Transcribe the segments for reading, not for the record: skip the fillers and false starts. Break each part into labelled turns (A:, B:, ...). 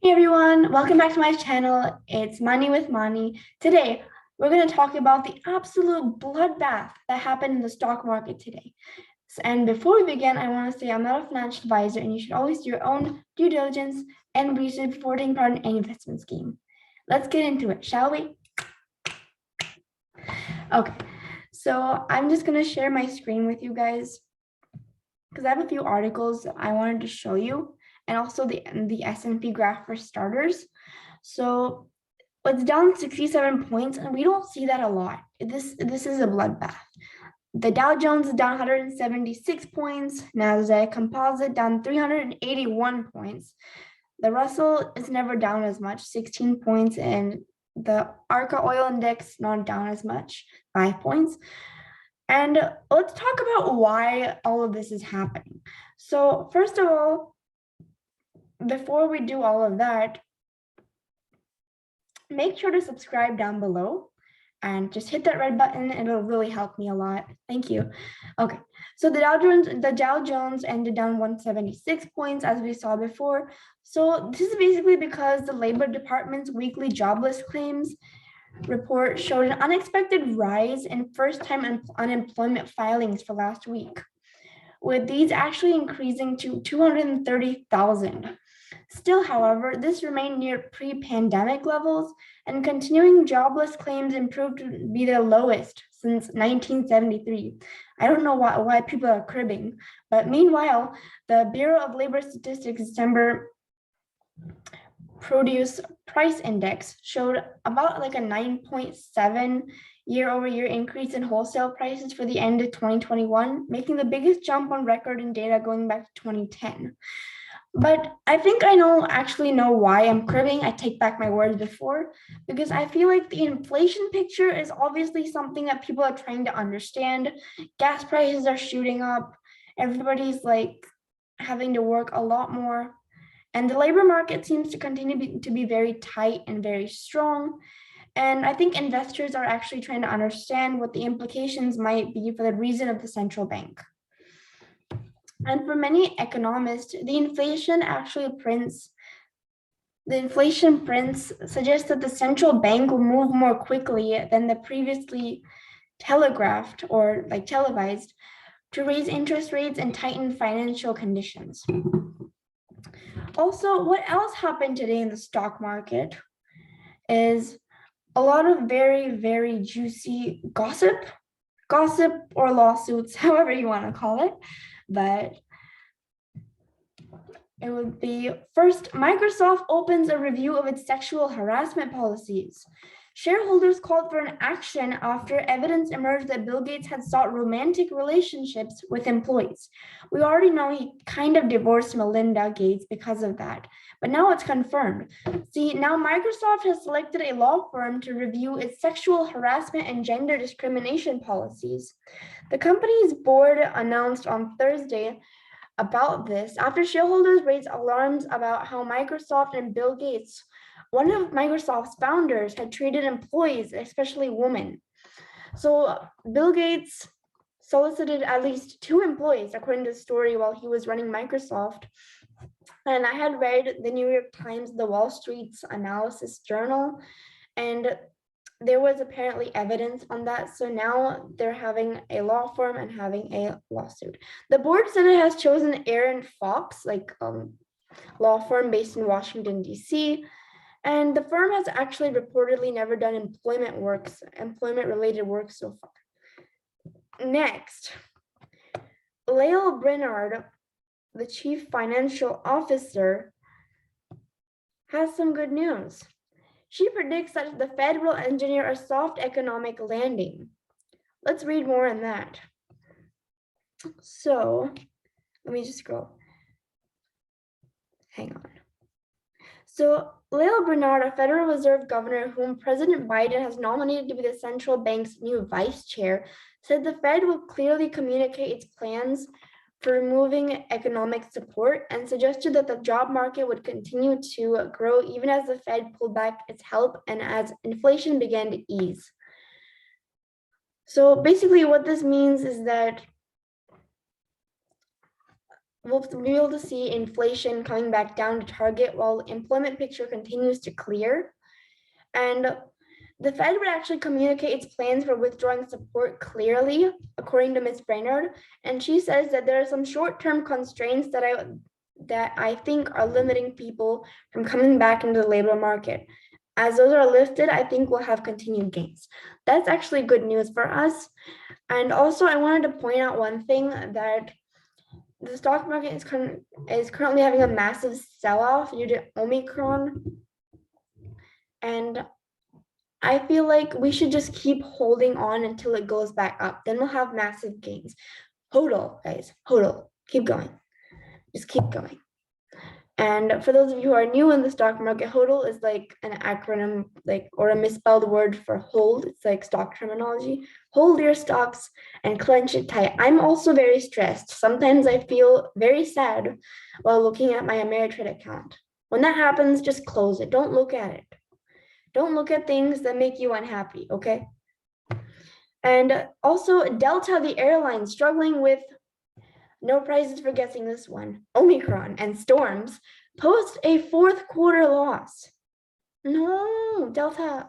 A: Hey everyone, welcome back to my channel. It's Money with Mani. Today, we're going to talk about the absolute bloodbath that happened in the stock market today. And before we begin, I want to say I'm not a financial advisor and you should always do your own due diligence and research before taking part in any investment scheme. Let's get into it, shall we? Okay, so I'm just going to share my screen with you guys because I have a few articles I wanted to show you, and also the S&P graph for starters. So it's down 67 points, and we don't see that a lot. This is a bloodbath. The Dow Jones is down 176 points. Nasdaq Composite down 381 points. The Russell is never down as much, 16 points, and the ARCA oil index not down as much, 5 points. And let's talk about why all of this is happening. So first of all, before we do all of that, make sure to subscribe down below and just hit that red button. It'll really help me a lot. Thank you. Okay, so the Dow Jones ended down 176 points as we saw before. So this is basically because the Labor Department's weekly jobless claims report showed an unexpected rise in first-time unemployment filings for last week, with these actually increasing to 230,000. Still, however, this remained near pre-pandemic levels, and continuing jobless claims improved to be the lowest since 1973. I don't know why people are cribbing, but meanwhile, the Bureau of Labor Statistics December produce price index showed about like a 9.7 year-over-year increase in wholesale prices for the end of 2021, making the biggest jump on record in data going back to 2010. But I think I actually know why I'm cribbing. I take back my words before, because I feel like the inflation picture is obviously something that people are trying to understand. Gas prices are shooting up. Everybody's like having to work a lot more. And the labor market seems to continue to be very tight and very strong. And I think investors are actually trying to understand what the implications might be for the reason of the central bank. And for many economists, the inflation prints suggests that the central bank will move more quickly than the previously telegraphed or like televised to raise interest rates and tighten financial conditions. Also, what else happened today in the stock market is a lot of very, very juicy gossip or lawsuits, however you want to call it. But it would be first, Microsoft opens a review of its sexual harassment policies. Shareholders called for an action after evidence emerged that Bill Gates had sought romantic relationships with employees. We already know he kind of divorced Melinda Gates because of that, but now it's confirmed. See, now Microsoft has selected a law firm to review its sexual harassment and gender discrimination policies. The company's board announced on Thursday about this after shareholders raised alarms about how Microsoft and Bill Gates, one of Microsoft's founders, had treated employees, especially women. So Bill Gates solicited at least 2 employees, according to the story, while he was running Microsoft. And I had read the New York Times, the Wall Street's analysis journal, and there was apparently evidence on that. So now they're having a law firm and having a lawsuit. The board said it has chosen Aaron Fox, law firm based in Washington, D.C. And the firm has actually reportedly never done employment-related work so far. Next, Lael Brainard, the chief financial officer, has some good news. She predicts that the Fed will engineer a soft economic landing. Let's read more on that. So, let me just scroll. Hang on. So, Lael Brainard, a Federal Reserve governor whom President Biden has nominated to be the central bank's new vice chair, said the Fed will clearly communicate its plans for removing economic support and suggested that the job market would continue to grow even as the Fed pulled back its help and as inflation began to ease. So basically what this means is that we'll be able to see inflation coming back down to target while the employment picture continues to clear. And the Fed would actually communicate its plans for withdrawing support clearly, according to Ms. Brainerd. And she says that there are some short-term constraints that I think are limiting people from coming back into the labor market. As those are lifted, I think we'll have continued gains. That's actually good news for us. And also, I wanted to point out one thing, that the stock market is currently having a massive sell-off due to Omicron. And I feel like we should just keep holding on until it goes back up. Then we'll have massive gains. HODL, guys, HODL, keep going. Just keep going. And for those of you who are new in the stock market, HODL is like an acronym, or a misspelled word for hold. It's like stock terminology. Hold your stocks and clench it tight. I'm also very stressed. Sometimes I feel very sad while looking at my Ameritrade account. When that happens, just close it. Don't look at it. Don't look at things that make you unhappy, okay? And also, Delta, the airline, struggling with, no prizes for guessing this one, Omicron and storms, post a fourth quarter loss. No, Delta.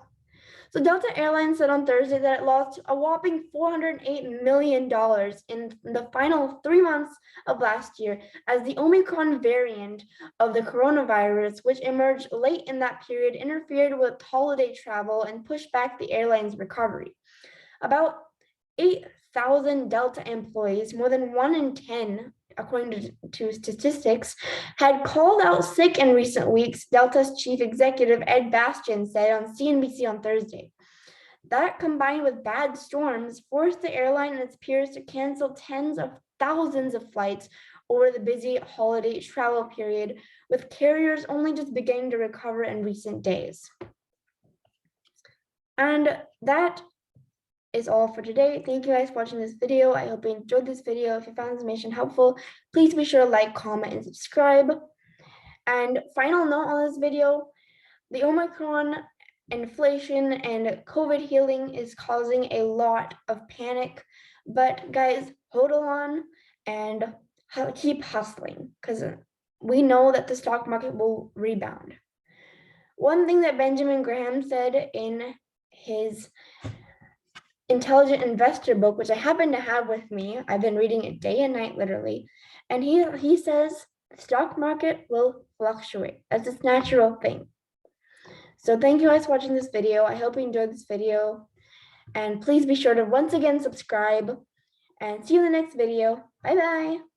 A: So Delta Airlines said on Thursday that it lost a whopping $408 million in the final 3 months of last year as the Omicron variant of the coronavirus, which emerged late in that period, interfered with holiday travel and pushed back the airline's recovery. About 8,000 Delta employees, more than 1 in 10, according to statistics, had called out sick in recent weeks, Delta's chief executive Ed Bastian said on CNBC on Thursday. That, combined with bad storms, forced the airline and its peers to cancel tens of thousands of flights over the busy holiday travel period, with carriers only just beginning to recover in recent days. And that is all for today. Thank you guys for watching this video. I hope you enjoyed this video. If you found this information helpful, please be sure to like, comment, and subscribe. And final note on this video, the Omicron inflation and COVID healing is causing a lot of panic, but guys, hold on and keep hustling, because we know that the stock market will rebound. One thing that Benjamin Graham said in his Intelligent Investor book, which I happen to have with me, I've been reading it day and night, literally, and he says the stock market will fluctuate. That's its natural thing. So thank you guys for watching this video. I hope you enjoyed this video, and please be sure to once again subscribe, and see you in the next video. Bye bye.